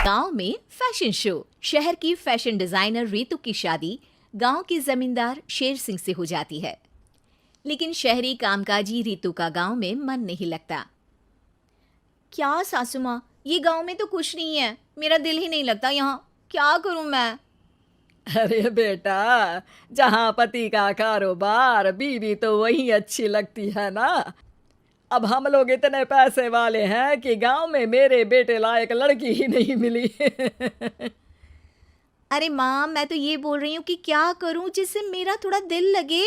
गांव में fashion show. शहर की फैशन डिजाइनर रितु की शादी गांव के जमींदार शेर सिंह से हो जाती है, लेकिन शहरी कामकाजी रितु का गांव में मन नहीं लगता। क्या सासू माँ, ये गांव में तो कुछ नहीं है, मेरा दिल ही नहीं लगता यहाँ, क्या करूँ मैं? अरे बेटा, जहाँ पति का कारोबार बीवी तो वही अच्छी लगती है ना। अब हम लोग इतने पैसे वाले हैं कि गांव में मेरे बेटे लायक लड़की ही नहीं मिली। अरे माँ, मैं तो ये बोल रही हूँ कि क्या करूँ जिससे मेरा थोड़ा दिल लगे।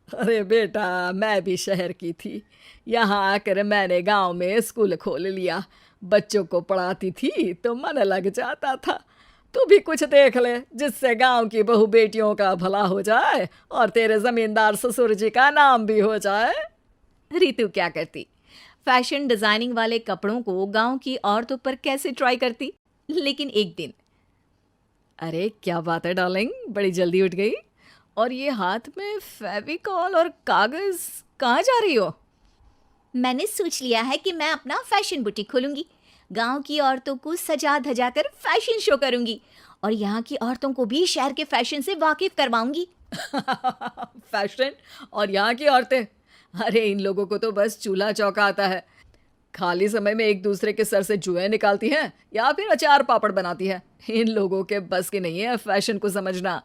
अरे बेटा, मैं भी शहर की थी, यहाँ आकर मैंने गांव में स्कूल खोल लिया। बच्चों को पढ़ाती थी तो मन लग जाता था। तू भी कुछ देख ले जिससे गांव की बहू बेटियों का भला हो जाए और तेरे जमींदार ससुर जी का नाम भी हो जाए। रितु क्या करती? फैशन डिजाइनिंग वाले कपड़ों को गांव की औरतों पर कैसे ट्राई करती। लेकिन एक दिन, अरे क्या बात है डार्लिंग, बड़ी जल्दी उठ गई। और ये हाथ में फेविकॉल और कागज, कहाँ जा रही हो? मैंने सोच लिया है कि मैं अपना फैशन बुटीक खोलूंगी। गांव की औरतों को सजा धजा कर फैशन शो करूंगी और यहाँ की औरतों को भी शहर के फैशन से वाकिफ करवाऊंगी। फैशन और यहाँ की औरतें, अरे इन लोगों को तो बस चूल्हा चौका आता है। खाली समय में एक दूसरे के सर से जुएं निकालती हैं या फिर अचार पापड़ बनाती है। इन लोगों के बस की नहीं है फैशन को समझना।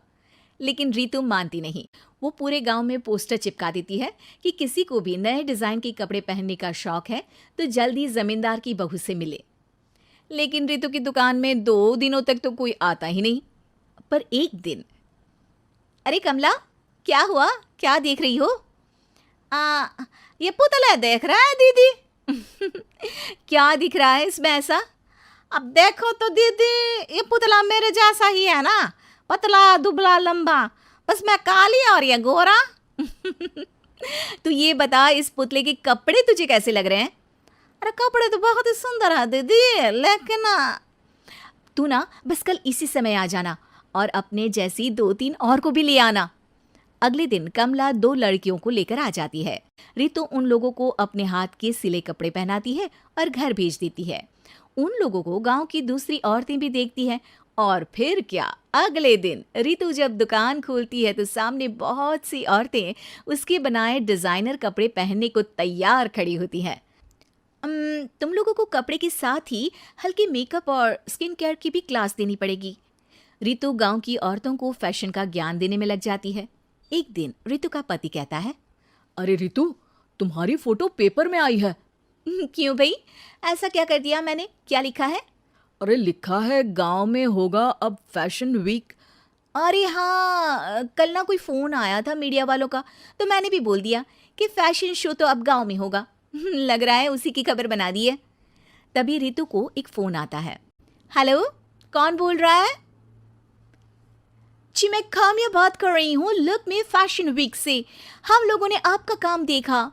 लेकिन रितु मानती नहीं। वो पूरे गांव में पोस्टर चिपका देती है कि किसी को भी नए डिजाइन के कपड़े पहनने का शौक है तो जल्दी जमींदार की बहू से मिले। लेकिन रितु की दुकान में 2 दिनों तक तो कोई आता ही नहीं। पर एक दिन, अरे कमला, क्या हुआ, क्या देख रही हो? ये पुतला देख रहा है दीदी। क्या दिख रहा है इसमें ऐसा? अब देखो तो दीदी, ये पुतला मेरे जैसा ही है ना, पतला दुबला लंबा, बस मैं काली और ये गोरा। तो ये बता, इस पुतले के कपड़े तुझे कैसे लग रहे हैं? अरे कपड़े तो बहुत ही सुंदर है दीदी, लेकिन तू ना बस कल इसी समय आ जाना और अपने जैसी 2-3 और को भी ले आना। अगले दिन कमला 2 लड़कियों को लेकर आ जाती है। रितु उन लोगों को अपने हाथ के सिले कपड़े पहनाती है और घर भेज देती है। उन लोगों को गांव की दूसरी औरतें भी देखती हैं। और फिर क्या, अगले दिन रितु जब दुकान खोलती है तो सामने बहुत सी औरतें उसके बनाए डिजाइनर कपड़े पहनने को तैयार खड़ी होती हैं। तुम लोगों को कपड़े के साथ ही हल्के मेकअप और स्किन केयर की भी क्लास देनी पड़ेगी। रितु गांव की औरतों को फैशन का ज्ञान देने में लग जाती है। एक दिन रितु का पति कहता है, अरे रितु, तुम्हारी फोटो पेपर में आई है। क्यों भाई, ऐसा क्या कर दिया मैंने? क्या लिखा है? अरे लिखा है गांव में होगा अब फैशन वीक। अरे हाँ, कल ना कोई फोन आया था मीडिया वालों का, तो मैंने भी बोल दिया कि फैशन शो तो अब गांव में होगा। लग रहा है उसी की खबर बना दी है। तभी रितु को एक फोन आता है। हेलो, कौन बोल रहा है? जी मैं काम्या बात कर रही हूँ लुक में फैशन वीक से। हम लोगों ने आपका काम देखा।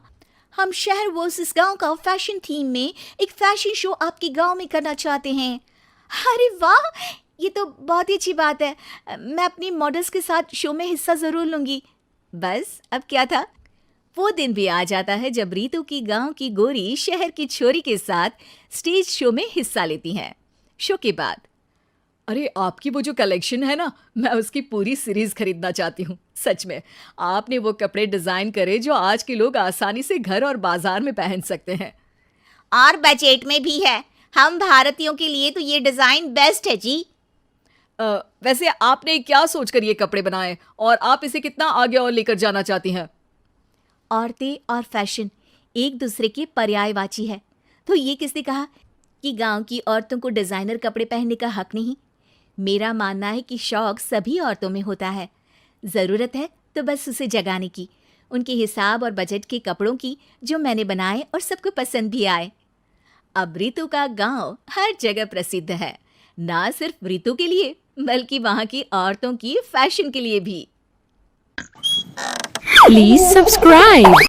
हम शहर वर्सेस गांव का फैशन थीम में एक फैशन शो आपके गांव में करना चाहते हैं। अरे वाह, ये तो बहुत ही अच्छी बात है। मैं अपनी मॉडल्स के साथ शो में हिस्सा जरूर लूंगी। बस अब क्या था, वो दिन भी आ जाता है जब रितु की गांव की गोरी शहर की छोरी के साथ स्टेज शो में हिस्सा लेती हैं। शो के बाद, अरे आपकी वो जो कलेक्शन है ना, मैं उसकी पूरी सीरीज खरीदना चाहती हूँ। सच में आपने वो कपड़े डिजाइन करे जो आज के लोग आसानी से घर और बाजार में पहन सकते हैं। और बजट में भी है। हम भारतीयों के लिए तो ये डिजाइन बेस्ट है जी। वैसे आपने क्या सोचकर ये कपड़े बनाए और आप इसे कितना आगे और लेकर जाना चाहती हैं? औरतें और फैशन एक दूसरे के पर्यायवाची है, तो ये किसने कहा कि गांव की औरतों को डिजाइनर कपड़े पहनने का हक नहीं? मेरा मानना है कि शौक सभी औरतों में होता है। ज़रूरत है तो बस उसे जगाने की, उनके हिसाब और बजट के कपड़ों की, जो मैंने बनाए और सबको पसंद भी आए। अब रितु का गांव हर जगह प्रसिद्ध है, ना सिर्फ रितु के लिए बल्कि वहाँ की औरतों की फैशन के लिए भी। Please subscribe.